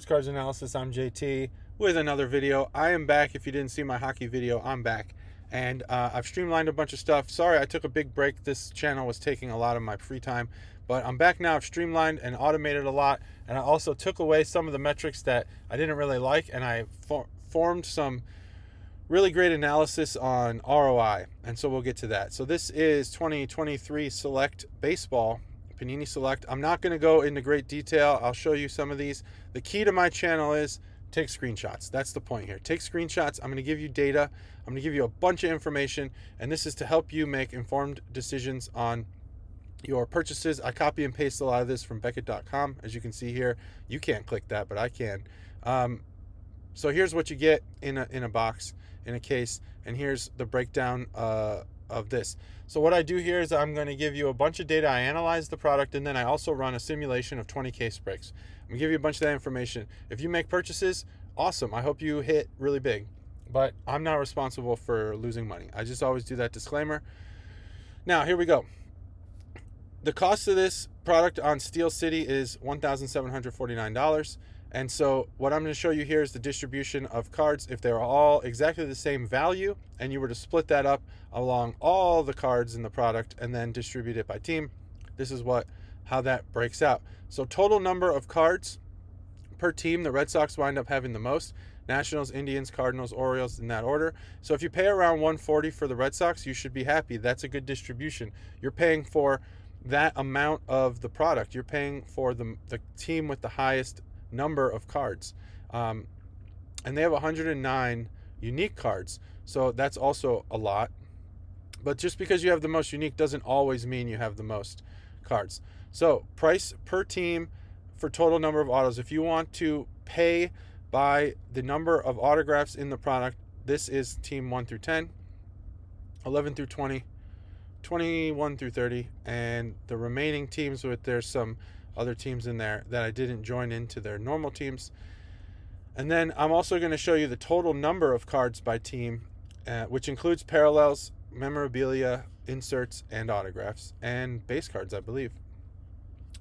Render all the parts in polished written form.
Sports Cards Analysis. I'm JT with another video. I am back. If you didn't see my hockey video, I'm back. And I've streamlined a bunch of stuff. Sorry, I took a big break. This channel was taking a lot of my free time. But I'm back now. I've streamlined and automated a lot. And I also took away some of the metrics that I didn't really like. And I formed some really great analysis on ROI. And so we'll get to that. So this is 2023 Select Baseball. Panini Select. I'm not going to go into great detail. I'll show you some of these. The key to my channel is take screenshots. That's the point here. Take screenshots. I'm going to give you data. I'm going to give you a bunch of information, and this is to help you make informed decisions on your purchases. I copy and paste a lot of this from Beckett.com. As you can see here, you can't click that, but I can. So here's what you get in a box, in a case, and here's the breakdown of this. So what I do here is I'm going to give you a bunch of data. I analyze the product, and then I also run a simulation of 20 case breaks. I'm going to give you a bunch of that information. If you make purchases, awesome. I hope you hit really big, but I'm not responsible for losing money. I just always do that disclaimer. Now, here we go. The cost of this product on Steel City is $1,749. And so what I'm going to show you here is the distribution of cards. If they're all exactly the same value and you were to split that up along all the cards in the product and then distribute it by team, this is how that breaks out. So total number of cards per team, the Red Sox wind up having the most. Nationals, Indians, Cardinals, Orioles, in that order. So if you pay around $140 for the Red Sox, you should be happy. That's a good distribution. You're paying for that amount of the product. You're paying for the team with the highest number of cards, and they have 109 unique cards, so that's also a lot. But just because you have the most unique doesn't always mean you have the most cards. So price per team for total number of autos. If you want to pay by the number of autographs in the product, this is team 1 through 10, 11 through 20, 21 through 30, and the remaining teams, there's some other teams in there that I didn't join into their normal teams. And then I'm also going to show you the total number of cards by team, which includes parallels, memorabilia, inserts, and autographs, and base cards, I believe.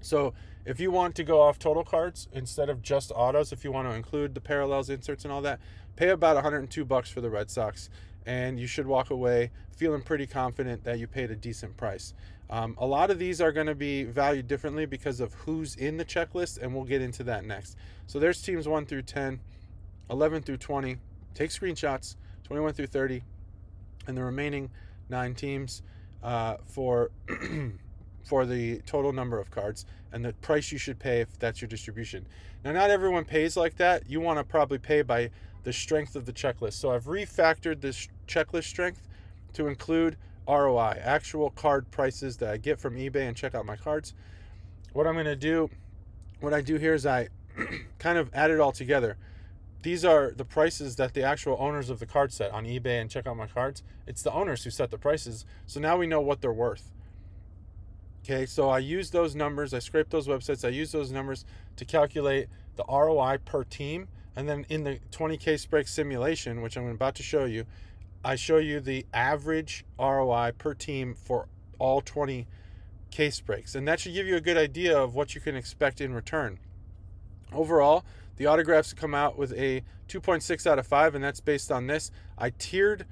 So if you want to go off total cards instead of just autos, if you want to include the parallels, inserts, and all that, pay about $102 for the Red Sox, and you should walk away feeling pretty confident that you paid a decent price. A lot of these are going to be valued differently because of who's in the checklist, and we'll get into that next. So there's teams 1 through 10, 11 through 20, take screenshots, 21 through 30, and the remaining 9 teams for the total number of cards and the price you should pay if that's your distribution. Now, not everyone pays like that. You want to probably pay by the strength of the checklist. So I've refactored this checklist strength to include ROI, actual card prices that I get from eBay and check out my cards. What I'm going to do, what I do here is I kind of add it all together. These are the prices that the actual owners of the card set on eBay and check out my cards. It's the owners who set the prices. So now we know what they're worth. Okay, so I use those numbers. I scrape those websites. I use those numbers to calculate the ROI per team. And then in the 20 case break simulation, which I'm about to show you, I show you the average ROI per team for all 20 case breaks. And that should give you a good idea of what you can expect in return. Overall, the autographs come out with a 2.6 out of 5, and that's based on this. I tier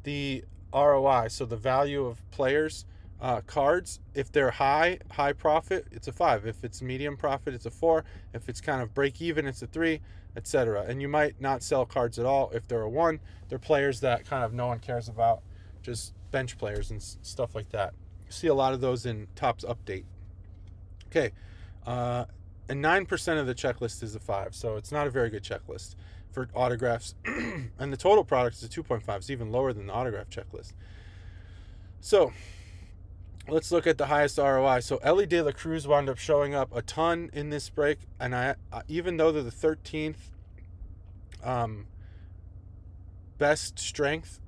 the ROI, so the value of players' cards. If they're high profit, it's a 5. If it's medium profit, it's a 4. If it's kind of break even, it's a 3, etc. And you might not sell cards at all if they're a 1. They're players that kind of no one cares about, just bench players and stuff like that. You see a lot of those in Topps Update. Okay, and 9% of the checklist is a 5, so it's not a very good checklist for autographs. And the total product is a 2.5. It's even lower than the autograph checklist. So let's look at the highest ROI. So Ellie De La Cruz wound up showing up a ton in this break, and even though they're the 13th best strength,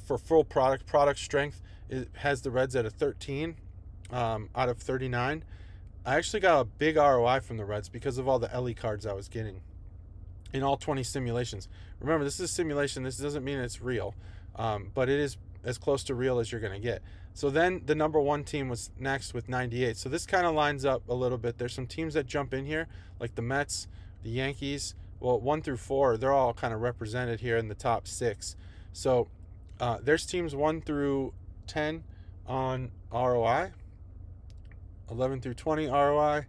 for full product strength, it has the Reds at a 13 out of 39. I actually got a big ROI from the Reds because of all the Ellie cards I was getting in all 20 simulations. Remember, this is a simulation. This doesn't mean it's real, but it is as close to real as you're going to get. So then the number 1 team was next with 98. So this kind of lines up a little bit. There's some teams that jump in here, like the Mets, the Yankees. Well, 1 through 4, they're all kind of represented here in the top 6. So there's teams 1 through 10 on ROI, 11 through 20 ROI,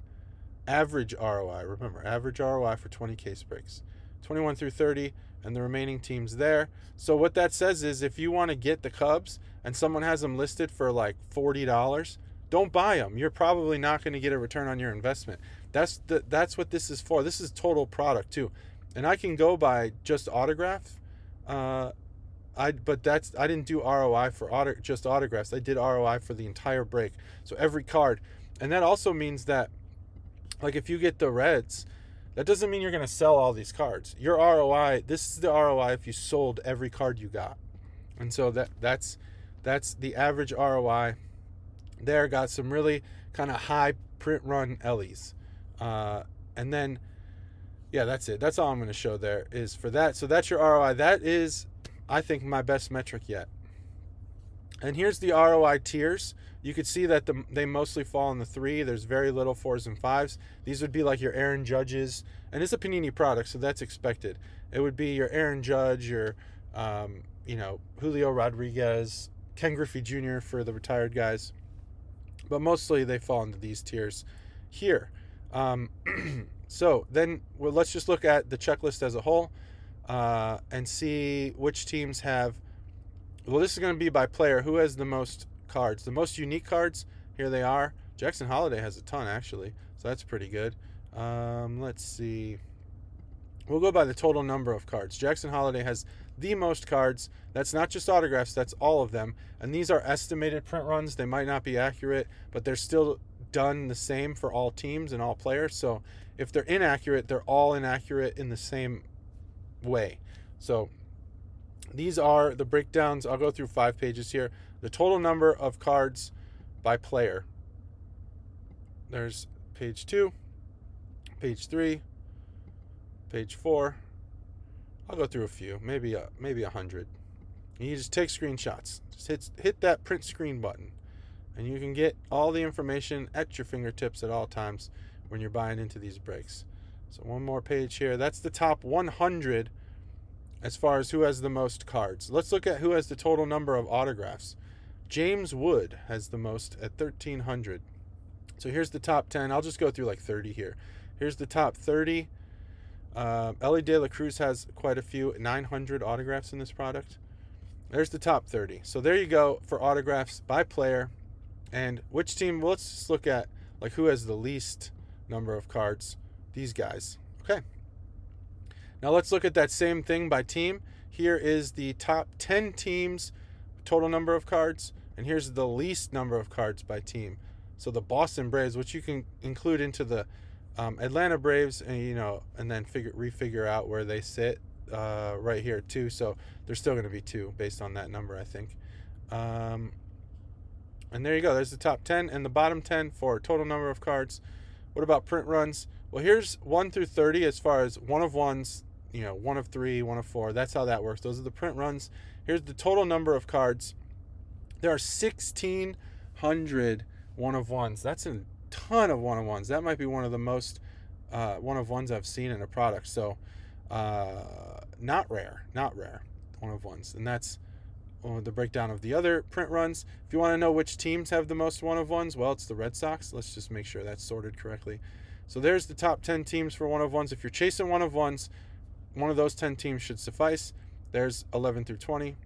average ROI. Remember, average ROI for 20 case breaks, 21 through 30, and the remaining teams there. So what that says is if you want to get the Cubs and someone has them listed for like $40, don't buy them. You're probably not going to get a return on your investment. That's what this is for. This is total product too. And I can go by just autograph. I didn't do ROI for just autographs. I did ROI for the entire break. So every card. And that also means that, like, if you get the Reds, that doesn't mean you're going to sell all these cards. Your ROI, this is the ROI if you sold every card you got. And so that's the average ROI there. Got some really kind of high print run Ellies. And then, yeah, that's it. That's all I'm going to show there is for that. So that's your ROI. That is, I think, my best metric yet. And here's the ROI tiers. You could see that they mostly fall in the 3. There's very little 4s and 5s. These would be like your Aaron Judges, and it's a Panini product, so that's expected. It would be your Aaron Judge, your Julio Rodriguez, Ken Griffey Jr. for the retired guys. But mostly they fall into these tiers here. So then let's just look at the checklist as a whole and see which teams have. Well, this is going to be by player. Who has the most cards? The most unique cards, here they are. Jackson Holiday has a ton, actually, so that's pretty good. Let's see. We'll go by the total number of cards. Jackson Holiday has the most cards. That's not just autographs, that's all of them. And these are estimated print runs. They might not be accurate, but they're still done the same for all teams and all players. So if they're inaccurate, they're all inaccurate in the same way. So these are the breakdowns. I'll go through 5 pages here. The total number of cards by player. There's page 2, page 3, page 4. I'll go through a few, maybe 100. And you just take screenshots. Just hit that print screen button, and you can get all the information at your fingertips at all times when you're buying into these breaks. So one more page here. That's the top 100 as far as who has the most cards. Let's look at who has the total number of autographs. James Wood has the most at 1,300. So here's the top 10. I'll just go through like 30 here. Here's the top 30. Ellie De La Cruz has quite a few, 900 autographs in this product. There's the top 30. So there you go for autographs by player. And which team, well, let's just look at like who has the least number of cards. These guys. Okay. Now let's look at that same thing by team. Here is the top 10 teams, total number of cards, and here's the least number of cards by team. So the Boston Braves, which you can include into the Atlanta Braves, and and then refigure out where they sit right here too. So there's still going to be 2 based on that number, I think. And there you go. There's the top 10 and the bottom 10 for total number of cards. What about print runs? Well, here's 1 through 30 as far as 1 of 1s, 1 of 3, 1 of 4. That's how that works. Those are the print runs. Here's the total number of cards. There are 1,600 1 of 1s. That's a ton of 1 of 1s. That might be one of the most 1 of 1s I've seen in a product. So not rare 1 of 1s. And that's the breakdown of the other print runs. If you want to know which teams have the most 1 of 1s, well, it's the Red Sox. Let's just make sure that's sorted correctly. So there's the top 10 teams for 1 of 1s. If you're chasing 1 of 1s, one of those 10 teams should suffice. There's 11 through 20.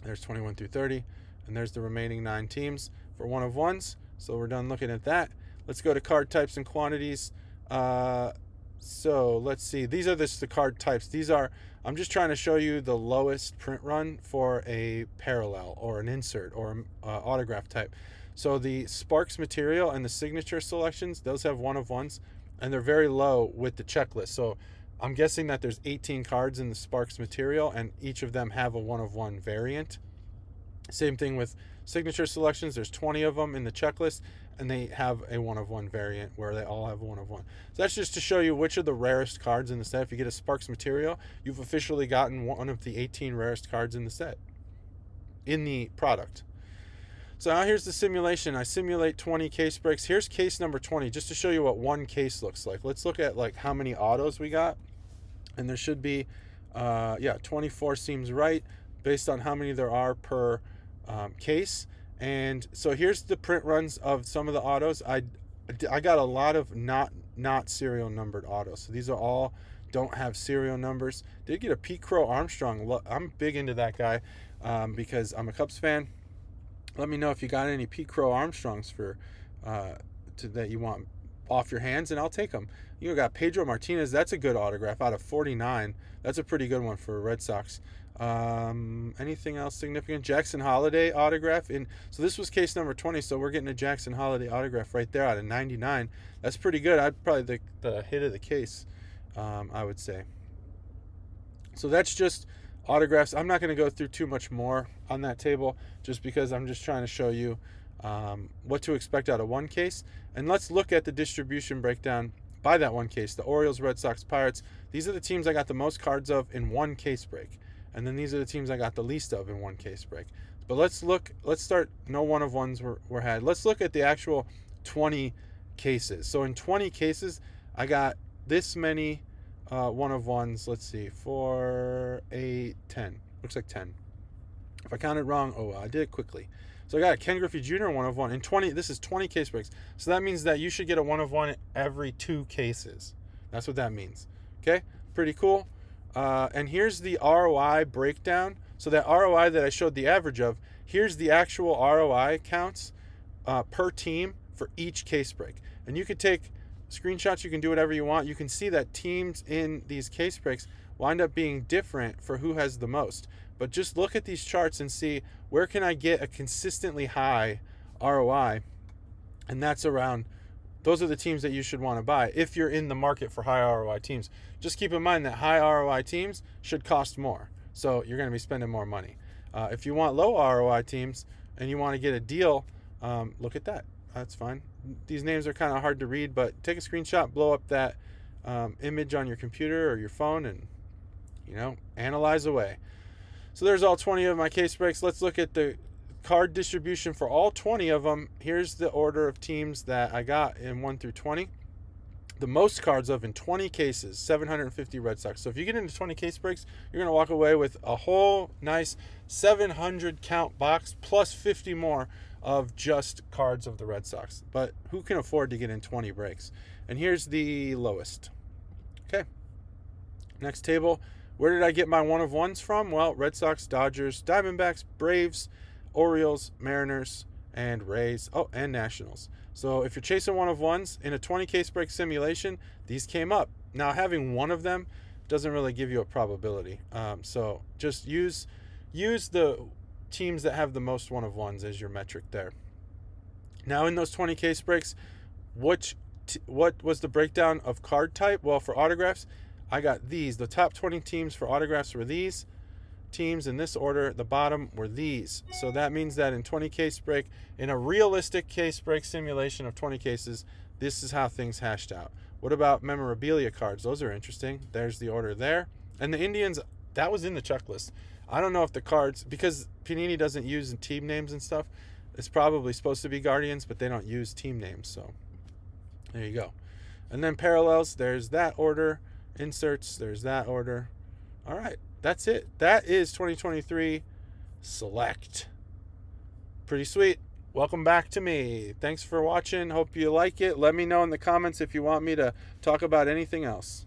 There's 21 through 30. And there's the remaining 9 teams for 1 of 1s. So we're done looking at that. Let's go to card types and quantities. So let's see. These are the card types. I'm just trying to show you the lowest print run for a parallel or an insert or an autograph type. So the Sparks material and the signature selections, those have 1 of 1s, and they're very low with the checklist. So I'm guessing that there's 18 cards in the Sparks material, and each of them have a 1 of 1 variant. Same thing with signature selections. There's 20 of them in the checklist, and they have a 1 of 1 variant where they all have 1 of 1. So that's just to show you which are the rarest cards in the set. If you get a Sparks material, you've officially gotten one of the 18 rarest cards in the set. in the product. So now here's the simulation. I simulate 20 case breaks. Here's case number 20, just to show you what one case looks like. Let's look at like how many autos we got. And there should be, yeah, 24 seems right based on how many there are per case. And so here's the print runs of some of the autos. I got a lot of not serial numbered autos. So these are all don't have serial numbers. Did get a Pete Crow Armstrong. I'm big into that guy because I'm a Cubs fan. Let me know if you got any Pete Crow Armstrongs for that you want off your hands, and I'll take them. You got Pedro Martinez. That's a good autograph out of 49. That's a pretty good one for Red Sox. Anything else significant? Jackson Holiday autograph. So this was case number 20, so we're getting a Jackson Holiday autograph right there out of 99. That's pretty good. I'd probably the hit of the case, I would say. So that's just autographs. I'm not going to go through too much more on that table just because I'm just trying to show you what to expect out of one case. And let's look at the distribution breakdown by that one case. The Orioles, Red Sox, Pirates. These are the teams I got the most cards of in one case break. And then these are the teams I got the least of in one case break. But let's start, no one of ones were had. Let's look at the actual 20 cases. So in 20 cases, I got this many one of ones. Let's see, 4, 8, 10. Looks like 10. If I counted wrong, oh, I did it quickly. So I got a Ken Griffey Jr. one of one. In 20, this is 20 case breaks. So that means that you should get a one of one every 2 cases. That's what that means. Okay, pretty cool. And here's the ROI breakdown. So that ROI that I showed the average of, here's the actual ROI counts per team for each case break. And you could take screenshots, you can do whatever you want. You can see that teams in these case breaks wind up being different for who has the most. But just look at these charts and see where can I get a consistently high ROI. And that's around, those are the teams that you should want to buy if you're in the market for high ROI teams. Just keep in mind that high ROI teams should cost more. So you're going to be spending more money. If you want low ROI teams and you want to get a deal, look at that. That's fine. These names are kind of hard to read, but take a screenshot, blow up that image on your computer or your phone, and, you know, analyze away. So there's all 20 of my case breaks. Let's look at the card distribution for all 20 of them. Here's the order of teams that I got in 1 through 20. The most cards of in 20 cases, 750 Red Sox. So if you get into 20 case breaks, you're going to walk away with a whole nice 700 count box plus 50 more of just cards of the Red Sox. But who can afford to get in 20 breaks? And here's the lowest. Okay. Next table. Where did I get my one of ones from? Well, Red Sox, Dodgers, Diamondbacks, Braves, Orioles, Mariners, and Rays. Oh, and Nationals. So if you're chasing one of ones in a 20 case break simulation, these came up. Now having one of them doesn't really give you a probability. So just use the teams that have the most one of ones as your metric there. Now in those 20 case breaks, what was the breakdown of card type? Well, for autographs, I got these. The top 20 teams for autographs were these teams in this order. The bottom were these. So that means that in 20 case break, in a realistic case break simulation of 20 cases, this is how things hashed out. What about memorabilia cards? Those are interesting. There's the order there. And the Indians, that was in the checklist. I don't know if the cards, because Panini doesn't use team names and stuff, it's probably supposed to be Guardians, but they don't use team names. So there you go. And then parallels, there's that order. Inserts, there's that order. All right, that's it. That is 2023 Select. Pretty sweet. Welcome back to me. Thanks for watching. Hope you like it. Let me know in the comments if you want me to talk about anything else.